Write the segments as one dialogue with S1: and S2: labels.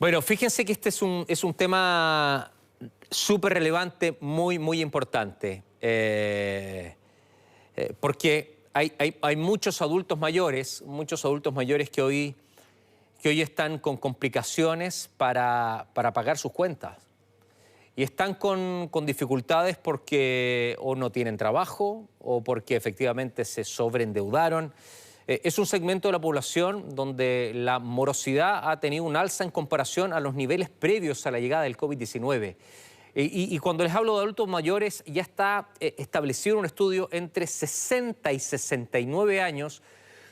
S1: Bueno, fíjense que este es un tema súper relevante, muy importante, porque hay muchos adultos mayores que hoy están con complicaciones para pagar sus cuentas y están con dificultades porque o no tienen trabajo o porque efectivamente se sobreendeudaron. Es un segmento de la población donde la morosidad ha tenido un alza en comparación a los niveles previos a la llegada del COVID-19. Y cuando les hablo de adultos mayores, ya está establecido un estudio entre 60 y 69 años,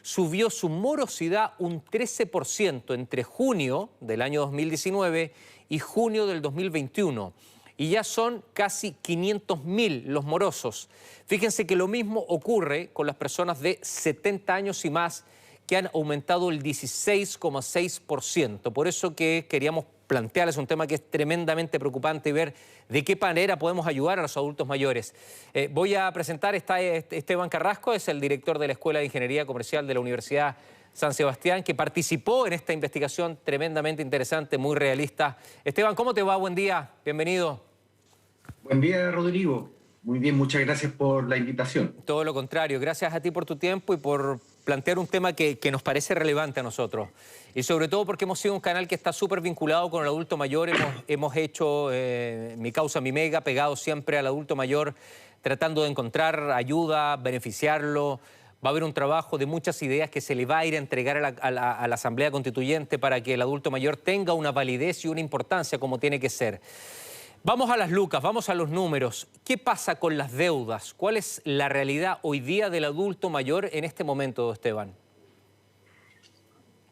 S1: subió su morosidad un 13% entre junio del año 2019 y junio del 2021. Y ya son casi 500.000 los morosos. Fíjense que lo mismo ocurre con las personas de 70 años y más, que han aumentado el 16,6%. Por eso que queríamos plantearles un tema que es tremendamente preocupante y ver de qué manera podemos ayudar a los adultos mayores. Voy a presentar, está Esteban Carrasco, es el director de la Escuela de Ingeniería Comercial de la Universidad San Sebastián, que participó en esta investigación tremendamente interesante, muy realista. Esteban, ¿cómo te va? Buen día, bienvenido.
S2: Buen día, Rodrigo. Muy bien, muchas gracias por la invitación.
S1: Todo lo contrario, gracias a ti por tu tiempo y por plantear un tema que nos parece relevante a nosotros. Y sobre todo porque hemos sido un canal que está súper vinculado con el adulto mayor. Hemos hecho Mi Causa, Mi Mega, pegado siempre al adulto mayor, tratando de encontrar ayuda, beneficiarlo. Va a haber un trabajo de muchas ideas que se le va a ir a entregar a la Asamblea Constituyente para que el adulto mayor tenga una validez y una importancia como tiene que ser. Vamos a las lucas, vamos a los números. ¿Qué pasa con las deudas? ¿Cuál es la realidad hoy día del adulto mayor en este momento, Esteban?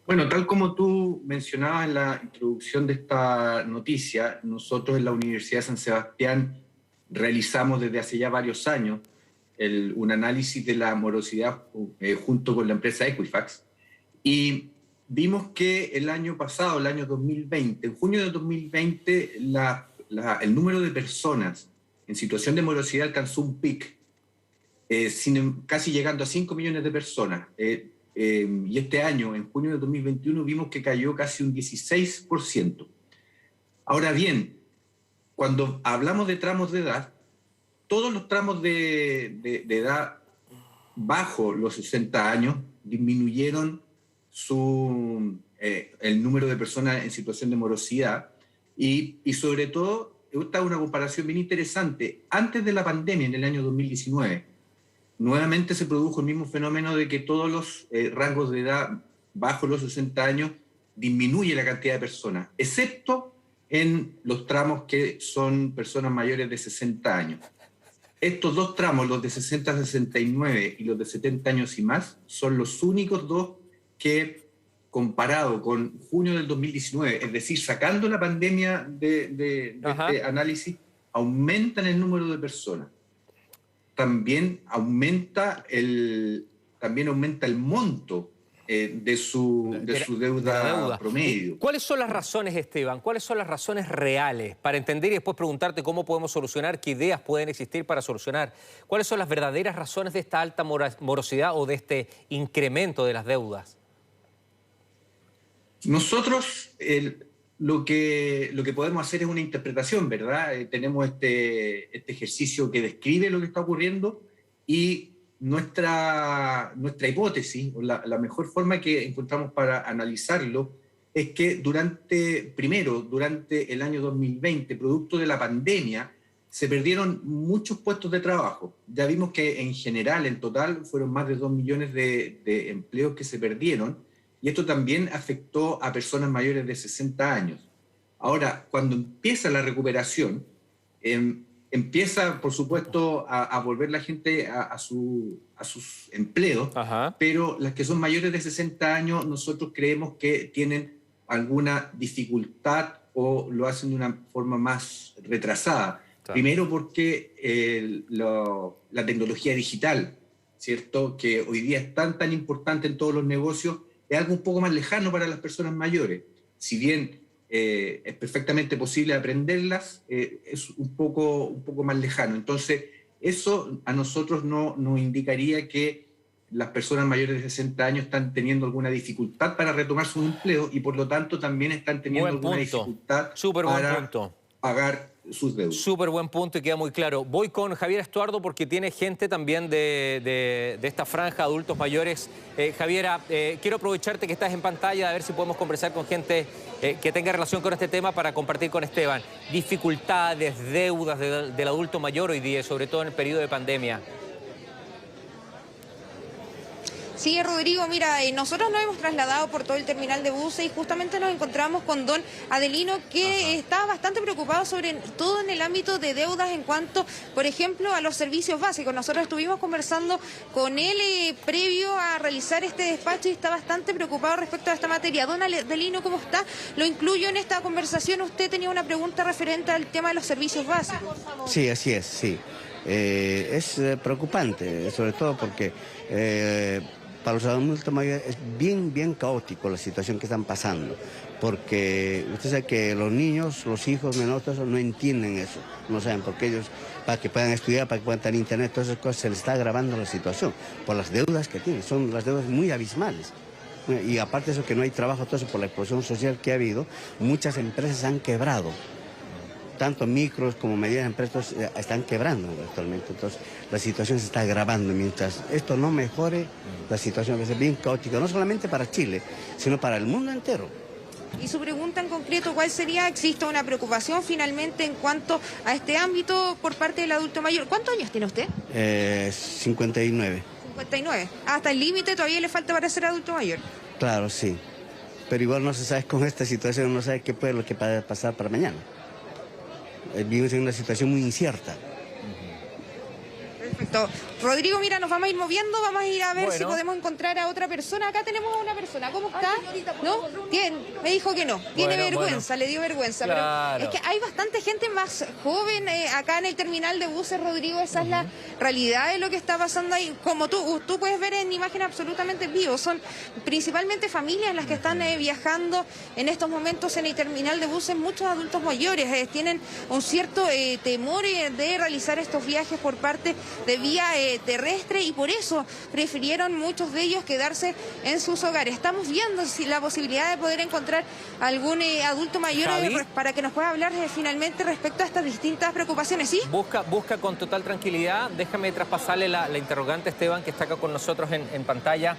S2: Bueno, tal como tú mencionabas en la introducción de esta noticia, nosotros en la Universidad de San Sebastián realizamos desde hace ya varios años un análisis de la morosidad junto con la empresa Equifax y vimos que el año pasado, el año 2020, en junio de 2020, el número de personas en situación de morosidad alcanzó un pic, casi llegando a 5 millones de personas. Y este año, en junio de 2021, vimos que cayó casi un 16%. Ahora bien, cuando hablamos de tramos de edad, todos los tramos de edad bajo los 60 años disminuyeron el número de personas en situación de morosidad y sobre todo, esta es una comparación bien interesante. Antes de la pandemia, en el año 2019, nuevamente se produjo el mismo fenómeno de que todos los rangos de edad bajo los 60 años disminuye la cantidad de personas, excepto en los tramos que son personas mayores de 60 años. Estos dos tramos, los de 60 a 69 y los de 70 años y más, son los únicos dos que, comparado con junio del 2019, es decir, sacando la pandemia de este análisis, aumentan el número de personas. También aumenta el monto de su deuda promedio.
S1: ¿Cuáles son las razones, Esteban? ¿Cuáles son las razones reales? Para entender y después preguntarte cómo podemos solucionar, qué ideas pueden existir para solucionar. ¿Cuáles son las verdaderas razones de esta alta morosidad o de este incremento de las deudas?
S2: Nosotros lo que podemos hacer es una interpretación, ¿verdad? Tenemos este ejercicio que describe lo que está ocurriendo y nuestra hipótesis, o la mejor forma que encontramos para analizarlo, es que durante el año 2020, producto de la pandemia, se perdieron muchos puestos de trabajo. Ya vimos que en general, en total, fueron más de 2 millones de empleos que se perdieron. Y esto también afectó a personas mayores de 60 años. Ahora, cuando empieza la recuperación, empieza, por supuesto, a volver la gente a sus empleos, pero las que son mayores de 60 años, nosotros creemos que tienen alguna dificultad o lo hacen de una forma más retrasada. Claro. Primero porque la tecnología digital, ¿cierto?, que hoy día es tan importante en todos los negocios, es algo un poco más lejano para las personas mayores. Si bien es perfectamente posible aprenderlas, es un poco más lejano. Entonces, eso a nosotros nos indicaría que las personas mayores de 60 años están teniendo alguna dificultad para retomar su empleo y por lo tanto también están teniendo alguna dificultad para pagar sus deudas.
S1: Súper buen punto y queda muy claro. Voy con Javier Estuardo porque tiene gente también de esta franja, adultos mayores. Javiera, quiero aprovecharte que estás en pantalla a ver si podemos conversar con gente que tenga relación con este tema para compartir con Esteban. Dificultades, deudas del adulto mayor hoy día, sobre todo en el periodo de pandemia.
S3: Sí, Rodrigo, mira, nosotros nos hemos trasladado por todo el terminal de buses y justamente nos encontramos con don Adelino que está bastante preocupado sobre todo en el ámbito de deudas en cuanto, por ejemplo, a los servicios básicos. Nosotros estuvimos conversando con él previo a realizar este despacho y está bastante preocupado respecto a esta materia. Don Adelino, ¿cómo está? Lo incluyo en esta conversación. Usted tenía una pregunta referente al tema de los servicios básicos.
S4: Sí, así es, sí. Es preocupante, sobre todo porque para los adultos mayores es bien caótico la situación que están pasando, porque usted sabe que los niños, los hijos menores, no entienden eso, no saben por qué ellos, para que puedan estudiar, para que puedan tener internet, todas esas cosas, se les está agravando la situación por las deudas que tienen, son las deudas muy abismales. Y aparte de eso que no hay trabajo, todo eso por la explosión social que ha habido, muchas empresas han quebrado. Tanto micros como medianas empresas están quebrando actualmente, entonces la situación se está agravando. Mientras esto no mejore, la situación va a ser bien caótica, no solamente para Chile, sino para el mundo entero.
S3: Y su pregunta en concreto, ¿cuál sería? ¿Existe una preocupación finalmente en cuanto a este ámbito por parte del adulto mayor? ¿Cuántos años tiene usted?
S4: 59.
S3: 59. Hasta el límite todavía le falta para ser adulto mayor.
S4: Claro, sí. Pero igual no se sabe con esta situación, no sabe qué puede lo que puede pasar para mañana. Vivimos en una situación muy incierta.
S3: Perfecto. Rodrigo, mira, nos vamos a ir moviendo, vamos a ir a ver si podemos encontrar a otra persona. Acá tenemos a una persona, ¿cómo está? ¿No? Me dijo que no, tiene vergüenza, le dio vergüenza.
S1: Claro.
S3: Pero es que hay bastante gente más joven acá en el terminal de buses, Rodrigo, esa es la realidad de lo que está pasando ahí. Como tú puedes ver en imágenes absolutamente vivos, son principalmente familias las que están viajando en estos momentos en el terminal de buses. Muchos adultos mayores tienen un cierto temor de realizar estos viajes por parte de vía terrestre y por eso prefirieron muchos de ellos quedarse en sus hogares. Estamos viendo si la posibilidad de poder encontrar algún adulto mayor para que nos pueda hablar finalmente respecto a estas distintas preocupaciones, ¿sí?
S1: Busca con total tranquilidad. Déjame traspasarle la interrogante a Esteban, que está acá con nosotros en pantalla.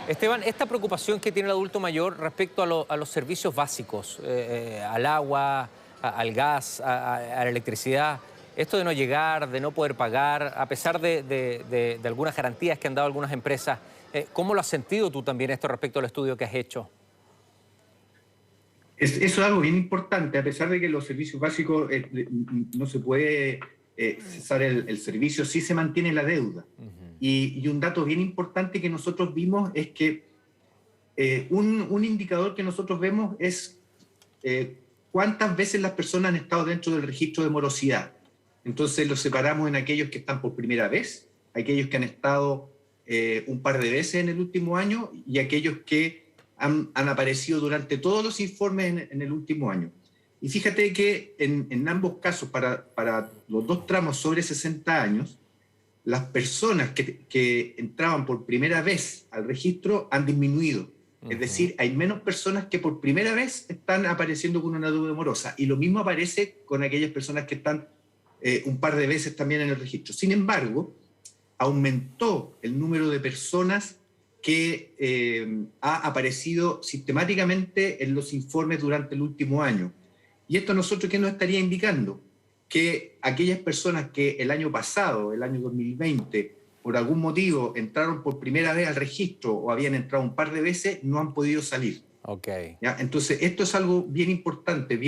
S1: Esteban, esta preocupación que tiene el adulto mayor respecto a los servicios básicos, al agua, al gas, a la electricidad, esto de no llegar, de no poder pagar, a pesar de algunas garantías que han dado algunas empresas, ¿cómo lo has sentido tú también esto respecto al estudio que has hecho?
S2: Eso es algo bien importante, a pesar de que los servicios básicos no se puede cesar el servicio, sí se mantiene la deuda. Y un dato bien importante que nosotros vimos es que un indicador que nosotros vemos es cuántas veces las personas han estado dentro del registro de morosidad. Entonces los separamos en aquellos que están por primera vez, aquellos que han estado un par de veces en el último año y aquellos que han aparecido durante todos los informes en el último año. Y fíjate que en ambos casos, para los dos tramos sobre 60 años, las personas que entraban por primera vez al registro han disminuido. Es decir, hay menos personas que por primera vez están apareciendo con una deuda morosa. Y lo mismo aparece con aquellas personas que están un par de veces también en el registro. Sin embargo, aumentó el número de personas que ha aparecido sistemáticamente en los informes durante el último año. ¿Y esto a nosotros qué nos estaría indicando? Que aquellas personas que el año pasado, el año 2020, por algún motivo entraron por primera vez al registro o habían entrado un par de veces, no han podido salir.
S1: Okay.
S2: ¿Ya? Entonces, esto es algo bien importante,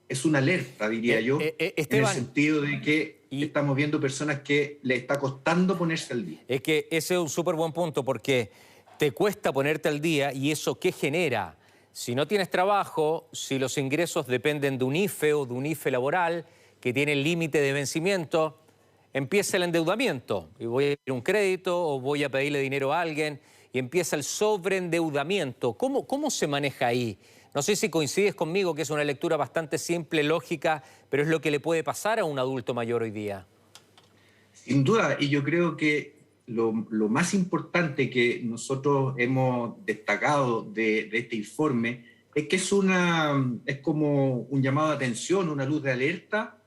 S2: es una alerta, diría yo, Esteban, en el sentido de que estamos viendo personas que les está costando ponerse al día.
S1: Es que ese es un súper buen punto, porque te cuesta ponerte al día y eso ¿qué genera? Si no tienes trabajo, si los ingresos dependen de un IFE o de un IFE laboral que tiene el límite de vencimiento, empieza el endeudamiento. Y voy a pedir un crédito o voy a pedirle dinero a alguien y empieza el sobreendeudamiento. ¿Cómo se maneja ahí? No sé si coincides conmigo que es una lectura bastante simple, lógica, pero es lo que le puede pasar a un adulto mayor hoy día.
S2: Sin duda, y yo creo que lo más importante que nosotros hemos destacado de este informe es que es como un llamado de atención, una luz de alerta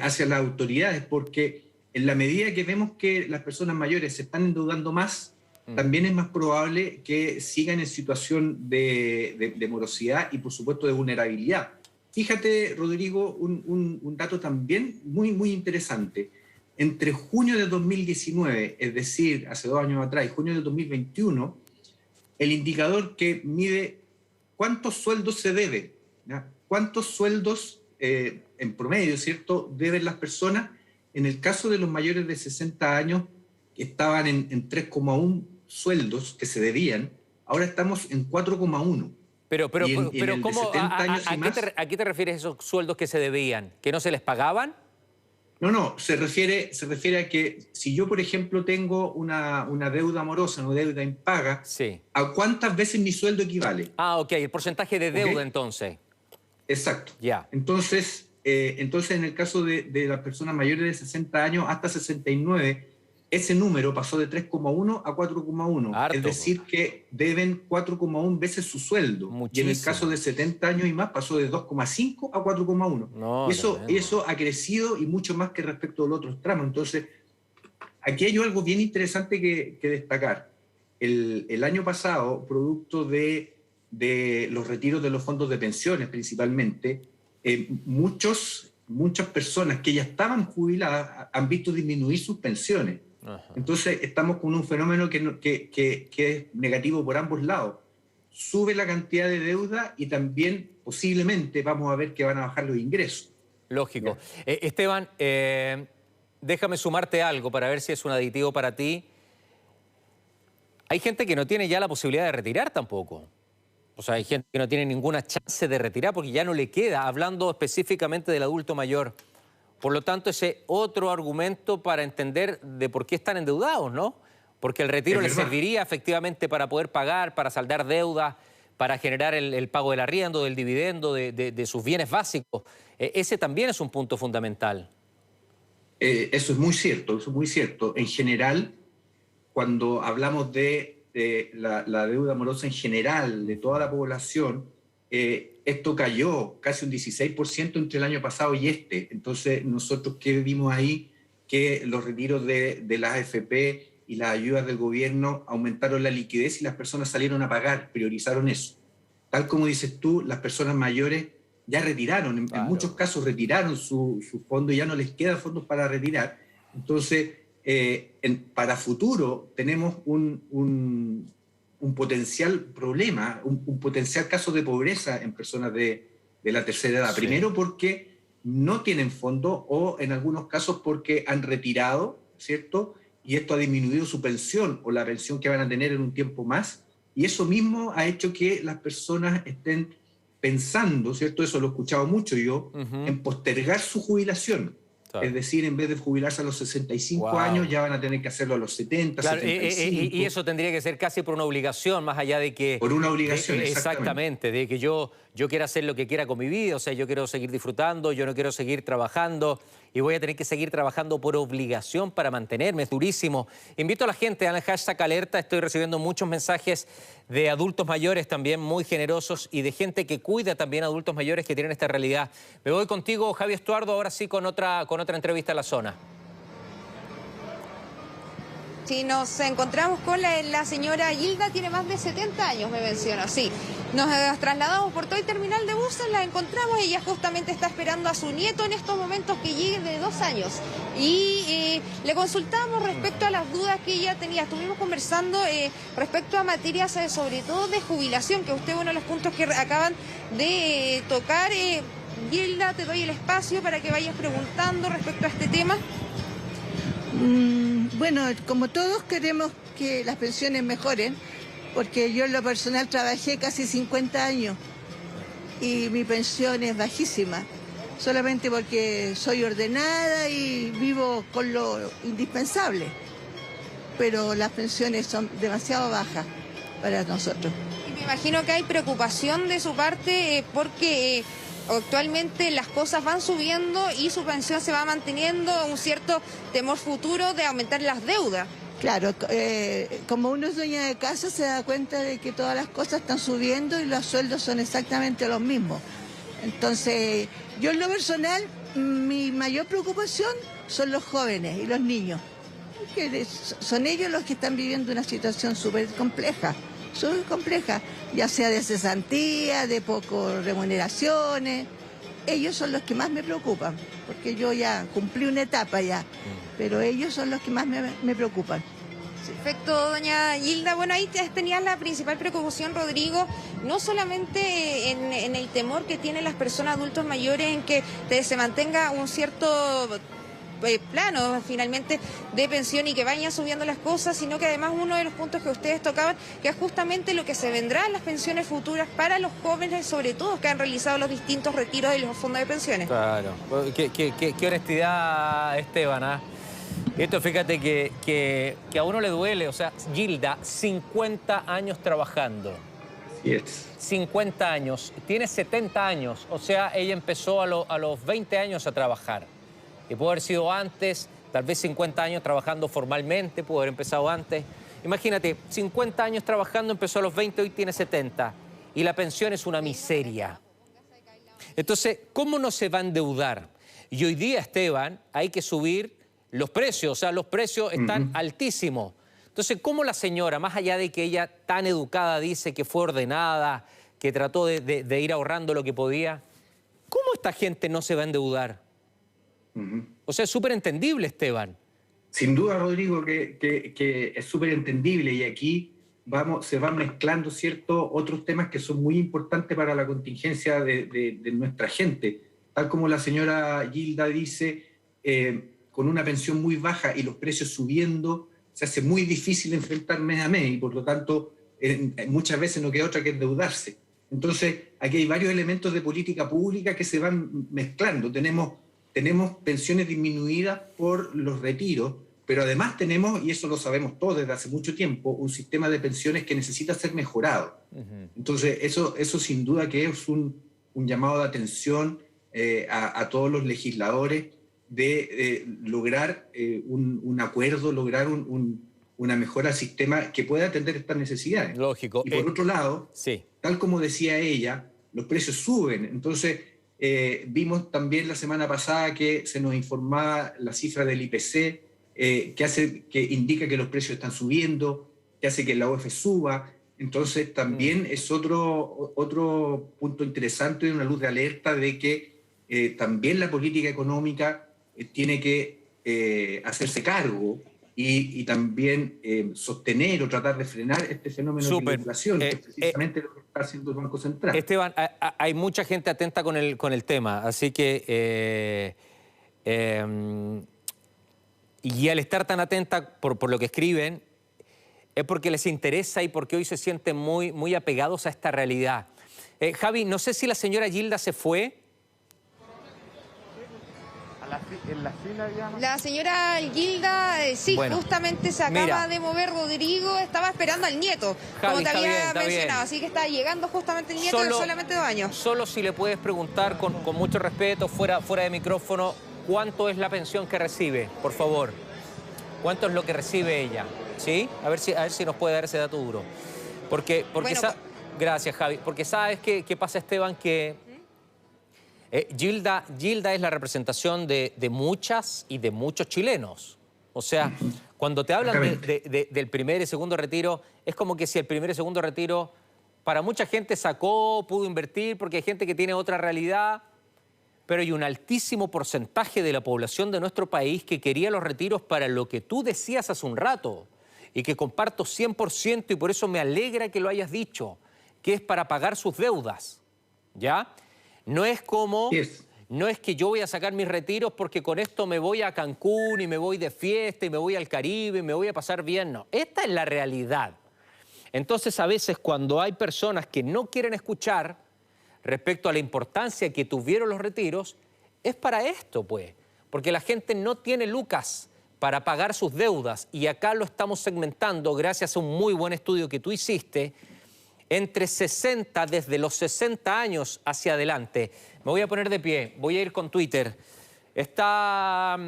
S2: hacia las autoridades, porque en la medida que vemos que las personas mayores se están endeudando más, también es más probable que sigan en situación de morosidad y, por supuesto, de vulnerabilidad. Fíjate, Rodrigo, un dato también muy interesante. Entre junio de 2019, es decir, hace 2 años atrás, y junio de 2021, el indicador que mide cuántos sueldos se debe, ¿ya? Cuántos sueldos en promedio, ¿cierto?, deben las personas. En el caso de los mayores de 60 años, que estaban en 3,1 sueldos que se debían, ahora estamos en 4,1.
S1: Pero ¿cómo, ¿a qué te refieres esos sueldos que se debían? ¿Que no se les pagaban?
S2: No, se refiere a que si yo, por ejemplo, tengo una deuda morosa, una deuda impaga,
S1: sí,
S2: ¿a cuántas veces mi sueldo equivale?
S1: Ah, ok, el porcentaje de deuda,
S2: ¿Okay?
S1: entonces.
S2: Exacto.
S1: Ya.
S2: Entonces, en el caso de las personas mayores de 60 años hasta 69, ese número pasó de 3,1 a 4,1. Es decir, que deben 4,1 veces su sueldo.
S1: Muchísimo.
S2: Y en el caso de 70 años y más pasó de 2,5 a 4,1.
S1: No,
S2: eso ha crecido y mucho más que respecto a los otros tramos. Entonces, aquí hay algo bien interesante que destacar. El año pasado, producto de los retiros de los fondos de pensiones principalmente, muchas personas que ya estaban jubiladas han visto disminuir sus pensiones. Ajá. Entonces estamos con un fenómeno que es negativo por ambos lados. Sube la cantidad de deuda y también posiblemente vamos a ver que van a bajar los ingresos.
S1: Lógico. Esteban, déjame sumarte algo para ver si es un aditivo para ti. Hay gente que no tiene ya la posibilidad de retirar tampoco. O sea, hay gente que no tiene ninguna chance de retirar porque ya no le queda, hablando específicamente del adulto mayor. Por lo tanto, ese otro argumento para entender de por qué están endeudados, ¿no? Porque el retiro les serviría efectivamente para poder pagar, para saldar deudas, para generar el pago del arriendo, del dividendo, de sus bienes básicos. Ese también es un punto fundamental.
S2: Eso es muy cierto, eso es muy cierto. En general, cuando hablamos de la deuda morosa en general de toda la población, esto cayó casi un 16% entre el año pasado y este. Entonces, nosotros ¿qué vimos ahí? Que los retiros de las AFP y las ayudas del gobierno aumentaron la liquidez y las personas salieron a pagar, priorizaron eso. Tal como dices tú, las personas mayores ya retiraron, en muchos casos retiraron su fondo y ya no les quedan fondos para retirar. Entonces, para futuro tenemos un potencial problema, un potencial caso de pobreza en personas de la tercera edad. Sí. Primero porque no tienen fondo o en algunos casos porque han retirado, ¿cierto? Y esto ha disminuido su pensión o la pensión que van a tener en un tiempo más. Y eso mismo ha hecho que las personas estén pensando, ¿cierto? Eso lo he escuchado mucho yo, en postergar su jubilación. Claro. Es decir, en vez de jubilarse a los 65 años, ya van a tener que hacerlo a los 70, claro, 75.
S1: Y eso tendría que ser casi por una obligación, más allá de que...
S2: Por una obligación,
S1: exactamente. De que yo quiera hacer lo que quiera con mi vida, o sea, yo quiero seguir disfrutando, yo no quiero seguir trabajando y voy a tener que seguir trabajando por obligación para mantenerme, es durísimo. Invito a la gente a la hashtag alerta, estoy recibiendo muchos mensajes de adultos mayores también muy generosos y de gente que cuida también a adultos mayores que tienen esta realidad. Me voy contigo, Javi Estuardo, ahora sí con otra entrevista a la zona.
S3: Sí, nos encontramos con la señora Hilda, tiene más de 70 años, me menciona, sí. Nos trasladamos por todo el terminal de buses, la encontramos, ella justamente está esperando a su nieto en estos momentos que llegue de 2 años. Y le consultamos respecto a las dudas que ella tenía, estuvimos conversando respecto a materias sobre todo de jubilación, que usted uno de los puntos que acaban de tocar. Hilda, te doy el espacio para que vayas preguntando respecto a este tema.
S5: Bueno, como todos queremos que las pensiones mejoren, porque yo en lo personal trabajé casi 50 años y mi pensión es bajísima, solamente porque soy ordenada y vivo con lo indispensable, pero las pensiones son demasiado bajas para nosotros.
S3: Y me imagino que hay preocupación de su parte porque... actualmente las cosas van subiendo y su pensión se va manteniendo, un cierto temor futuro de aumentar las deudas
S5: Claro, como uno es dueña de casa se da cuenta de que todas las cosas están subiendo y los sueldos son exactamente los mismos. Entonces, yo en lo personal, mi mayor preocupación son los jóvenes y los niños. Porque son ellos los que están viviendo una situación súper compleja, ya sea de cesantía, de pocas remuneraciones. Ellos son los que más me preocupan, porque yo ya cumplí una etapa ya, pero ellos son los que más me preocupan.
S3: Perfecto, doña Gilda. Bueno, ahí tenías la principal preocupación, Rodrigo, no solamente en el temor que tienen las personas adultos mayores en que se mantenga un cierto plano finalmente de pensión y que vayan subiendo las cosas, sino que además uno de los puntos que ustedes tocaban, que es justamente lo que se vendrá en las pensiones futuras para los jóvenes, sobre todo que han realizado los distintos retiros de los fondos de pensiones.
S1: Claro, qué honestidad, Esteban, ¿ah? Esto, fíjate que a uno le duele. O sea, Gilda, 50 años trabajando.
S2: Así es.
S1: 50 años, tiene 70 años, o sea, ella empezó a los 20 años a trabajar. Y pudo haber sido antes, tal vez 50 años trabajando formalmente, pudo haber empezado antes. Imagínate, 50 años trabajando, empezó a los 20, hoy tiene 70. Y la pensión es una miseria. Entonces, ¿cómo no se va a endeudar? Y hoy día, Esteban, hay que subir los precios, o sea, los precios están altísimos. Entonces, ¿cómo la señora, más allá de que ella tan educada dice que fue ordenada, que trató de ir ahorrando lo que podía, cómo esta gente no se va a endeudar? O sea, es súper entendible, Esteban.
S2: Sin duda, Rodrigo, que es súper entendible, y aquí se van mezclando ciertos otros temas que son muy importantes para la contingencia de nuestra gente. Tal como la señora Gilda dice, con una pensión muy baja y los precios subiendo, se hace muy difícil enfrentar mes a mes y por lo tanto muchas veces no queda otra que endeudarse. Entonces, aquí hay varios elementos de política pública que se van mezclando. Tenemos pensiones disminuidas por los retiros, pero además tenemos, y eso lo sabemos todos desde hace mucho tiempo, un sistema de pensiones que necesita ser mejorado. Entonces, eso sin duda que es un llamado de atención a todos los legisladores de lograr un acuerdo, lograr una mejora al sistema que pueda atender estas necesidades.
S1: Lógico.
S2: Y por otro lado,
S1: sí,
S2: tal como decía ella, los precios suben. Entonces, vimos también la semana pasada que se nos informaba la cifra del IPC, que indica que los precios están subiendo, que hace que la OF suba. Entonces, también es otro punto interesante y una luz de alerta de que también la política económica tiene que hacerse cargo y también sostener o tratar de frenar este fenómeno de la inflación, que es precisamente lo que está haciendo el Banco Central.
S1: Esteban, hay mucha gente atenta con el tema, así que... y al estar tan atenta por lo que escriben, es porque les interesa y porque hoy se sienten muy apegados a esta realidad. Javi, no sé si la señora Gilda se fue.
S6: En la fila, digamos.
S3: La señora Gilda, sí,
S1: bueno,
S3: justamente se acaba de mover, Rodrigo, estaba esperando al nieto,
S1: Javi,
S3: como te había
S1: está bien.
S3: mencionado, así que está llegando justamente el nieto de solamente 2 años.
S1: Solo si le puedes preguntar con mucho respeto, fuera de micrófono, ¿cuánto es la pensión que recibe, por favor? ¿Cuánto es lo que recibe ella? ¿Sí? A ver si nos puede dar ese dato duro. Porque
S3: bueno,
S1: gracias, Javi. Porque ¿sabes qué pasa, Esteban? Que Gilda es la representación de muchas y de muchos chilenos. O sea, cuando te hablan del primer y segundo retiro, es como que si el primer y segundo retiro para mucha gente pudo invertir, porque hay gente que tiene otra realidad, pero hay un altísimo porcentaje de la población de nuestro país que quería los retiros para lo que tú decías hace un rato y que comparto 100% y por eso me alegra que lo hayas dicho, que es para pagar sus deudas, ¿ya? No es que yo voy a sacar mis retiros porque con esto me voy a Cancún y me voy de fiesta y me voy al Caribe y me voy a pasar bien. No, esta es la realidad. Entonces, a veces cuando hay personas que no quieren escuchar respecto a la importancia que tuvieron los retiros, es para esto, pues. Porque la gente no tiene lucas para pagar sus deudas y acá lo estamos segmentando gracias a un muy buen estudio que tú hiciste, desde los 60 años hacia adelante. Me voy a poner de pie, voy a ir con Twitter. Está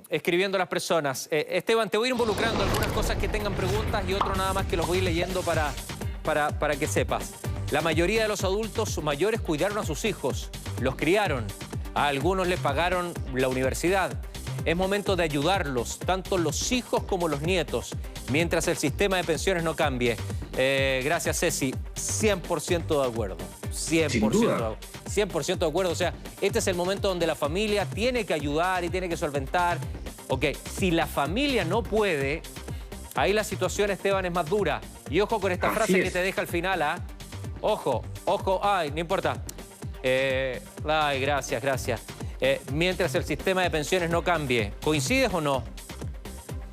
S1: escribiendo las personas. Esteban, te voy a ir involucrando algunas cosas que tengan preguntas y otro nada más que los voy leyendo para que sepas. La mayoría de los adultos mayores cuidaron a sus hijos, los criaron, a algunos les pagaron la universidad. Es momento de ayudarlos, tanto los hijos como los nietos, mientras el sistema de pensiones no cambie. Gracias, Ceci. 100% de acuerdo. 100% de acuerdo. O sea, este es el momento donde la familia tiene que ayudar y tiene que solventar. Ok, si la familia no puede, ahí la situación, Esteban, es más dura. Y ojo con esta frase que te deja al final, ¿ah? Ojo, ay, no importa. Ay, gracias. Mientras el sistema de pensiones no cambie. ¿Coincides o no?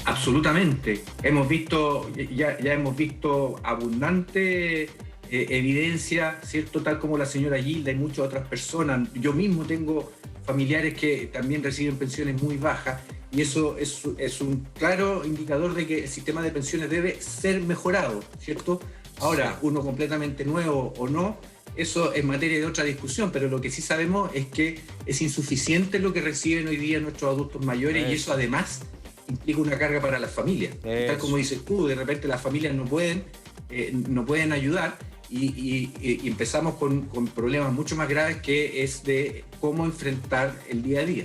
S2: Absolutamente. Hemos visto, ya hemos visto abundante evidencia, ¿cierto? Tal como la señora Gilda y muchas otras personas. Yo mismo tengo familiares que también reciben pensiones muy bajas y eso es un claro indicador de que el sistema de pensiones debe ser mejorado, ¿cierto? Ahora, sí, uno completamente nuevo o no, eso es materia de otra discusión, pero lo que sí sabemos es que es insuficiente lo que reciben hoy día nuestros adultos mayores y eso además implica una carga para las familias. Tal como dices tú, de repente las familias no pueden ayudar y empezamos con problemas mucho más graves que es de cómo enfrentar el día a día.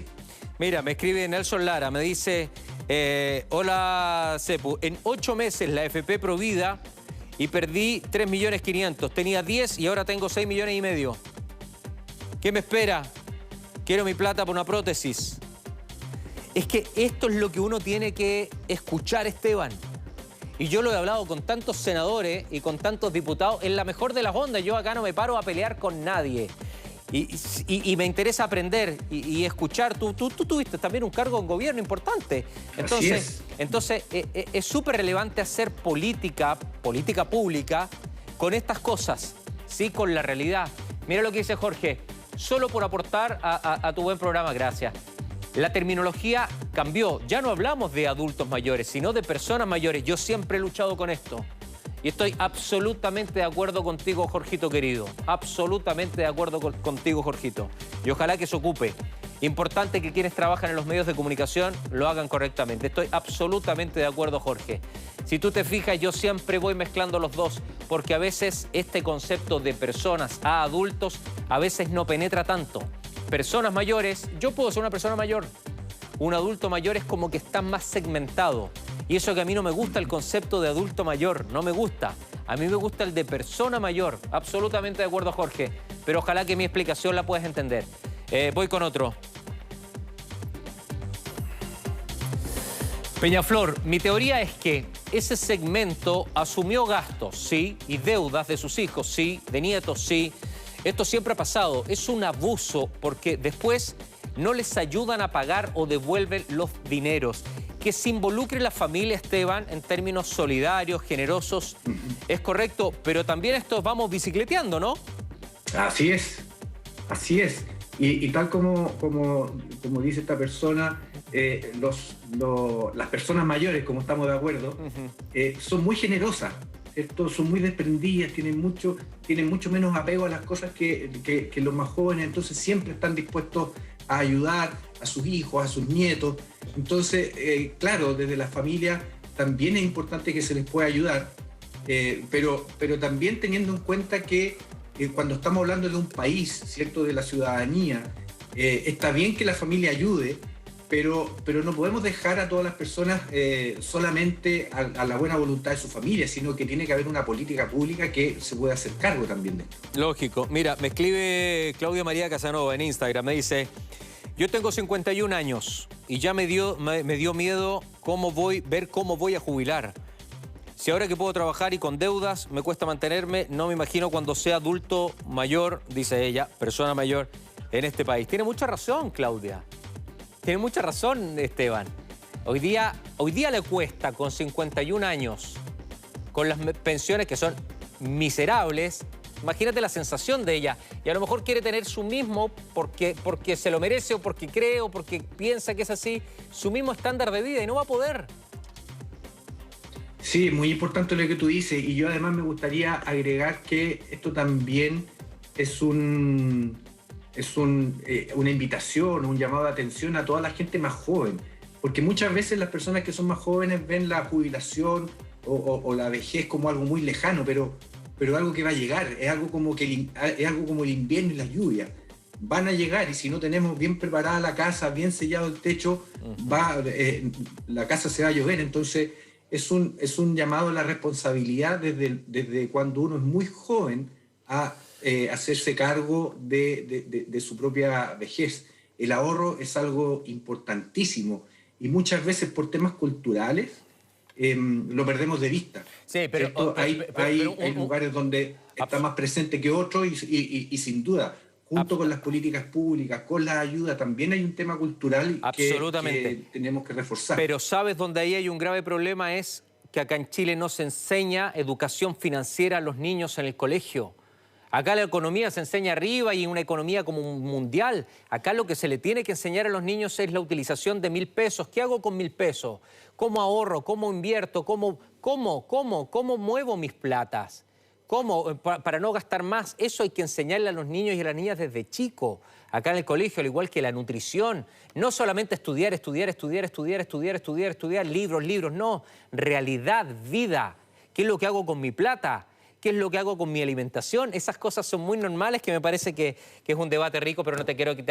S1: Mira, me escribe Nelson Lara, me dice, hola Cepu, en 8 meses la FP Provida y perdí 3.500.000, tenía 10 y ahora tengo 6,5 millones. ¿Qué me espera? Quiero mi plata por una prótesis. Es que esto es lo que uno tiene que escuchar, Esteban. Y yo lo he hablado con tantos senadores y con tantos diputados en la mejor de las ondas. Yo acá no me paro a pelear con nadie. Y me interesa aprender y escuchar. Tú tuviste también un cargo en gobierno importante. Entonces es súper relevante hacer política pública con estas cosas, ¿sí? Con la realidad. Mira lo que dice Jorge. Solo por aportar a tu buen programa, gracias. La terminología cambió. Ya no hablamos de adultos mayores, sino de personas mayores. Yo siempre he luchado con esto. Y estoy absolutamente de acuerdo contigo, Jorgito querido. Absolutamente de acuerdo contigo, Jorgito. Y ojalá que se ocupe. Importante que quienes trabajan en los medios de comunicación lo hagan correctamente. Estoy absolutamente de acuerdo, Jorge. Si tú te fijas, yo siempre voy mezclando los dos, porque a veces este concepto de personas a adultos a veces no penetra tanto. Personas mayores, yo puedo ser una persona mayor. Un adulto mayor es como que está más segmentado. Y eso que a mí no me gusta el concepto de adulto mayor, no me gusta. A mí me gusta el de persona mayor. Absolutamente de acuerdo, Jorge. Pero ojalá que mi explicación la puedas entender. Voy con otro. Peñaflor, mi teoría es que ese segmento asumió gastos, sí, y deudas de sus hijos, sí, de nietos, sí. Esto siempre ha pasado. Es un abuso porque después no les ayudan a pagar o devuelven los dineros. Que se involucre la familia, Esteban, en términos solidarios, generosos, es correcto, pero también esto vamos bicicleteando, ¿no?
S2: Así es, así es. Y tal como dice esta persona, las personas mayores, como estamos de acuerdo, son muy generosas, ¿cierto? Son muy desprendidas, tienen mucho menos apego a las cosas que los más jóvenes, entonces siempre están dispuestos a ayudar a sus hijos, a sus nietos. Entonces, claro, desde la familia también es importante que se les pueda ayudar, pero también teniendo en cuenta que cuando estamos hablando de un país, ¿cierto?, de la ciudadanía, está bien que la familia ayude, pero no podemos dejar a todas las personas solamente a la buena voluntad de su familia, sino que tiene que haber una política pública que se pueda hacer cargo también de esto.
S1: Lógico. Mira, me escribe Claudia María Casanova en Instagram, me dice: yo tengo 51 años y ya me dio miedo ver cómo voy a jubilar. Si ahora que puedo trabajar y con deudas me cuesta mantenerme, no me imagino cuando sea adulto mayor, dice ella, persona mayor, en este país. Tiene mucha razón, Claudia. Tiene mucha razón, Esteban. Hoy día le cuesta, con 51 años, con las pensiones que son miserables. Imagínate la sensación de ella. Y a lo mejor quiere tener su mismo, porque se lo merece, o porque cree, o porque piensa que es así, su mismo estándar de vida, y no va a poder.
S2: Sí, muy importante lo que tú dices. Y yo además me gustaría agregar que esto también es un una invitación, un llamado de atención a toda la gente más joven, porque muchas veces las personas que son más jóvenes ven la jubilación o la vejez como algo muy lejano, pero algo que va a llegar, es algo como el invierno y las lluvias. Van a llegar, y si no tenemos bien preparada la casa, bien sellado el techo, la casa se va a llover. Entonces es un llamado a la responsabilidad desde cuando uno es muy joven a hacerse cargo de su propia vejez. El ahorro es algo importantísimo y muchas veces por temas culturales lo perdemos de vista.
S1: Sí, pero
S2: hay lugares donde está más presente que otros y sin duda, junto con las políticas públicas, con la ayuda, también hay un tema cultural que tenemos que reforzar.
S1: Pero ¿sabes dónde ahí hay un grave problema? Es que acá en Chile no se enseña educación financiera a los niños en el colegio. Acá la economía se enseña arriba y una economía como mundial. Acá lo que se le tiene que enseñar a los niños es la utilización de 1.000 pesos. ¿Qué hago con 1.000 pesos? ¿Cómo ahorro? ¿Cómo invierto? ¿Cómo muevo mis platas? ¿Cómo? Para no gastar más. Eso hay que enseñarle a los niños y a las niñas desde chico. Acá en el colegio, al igual que la nutrición. No solamente estudiar, libros. No, realidad, vida. ¿Qué es lo que hago con mi plata? ¿Qué es lo que hago con mi alimentación? Esas cosas son muy normales que me parece que es un debate rico, pero no te quiero quitar.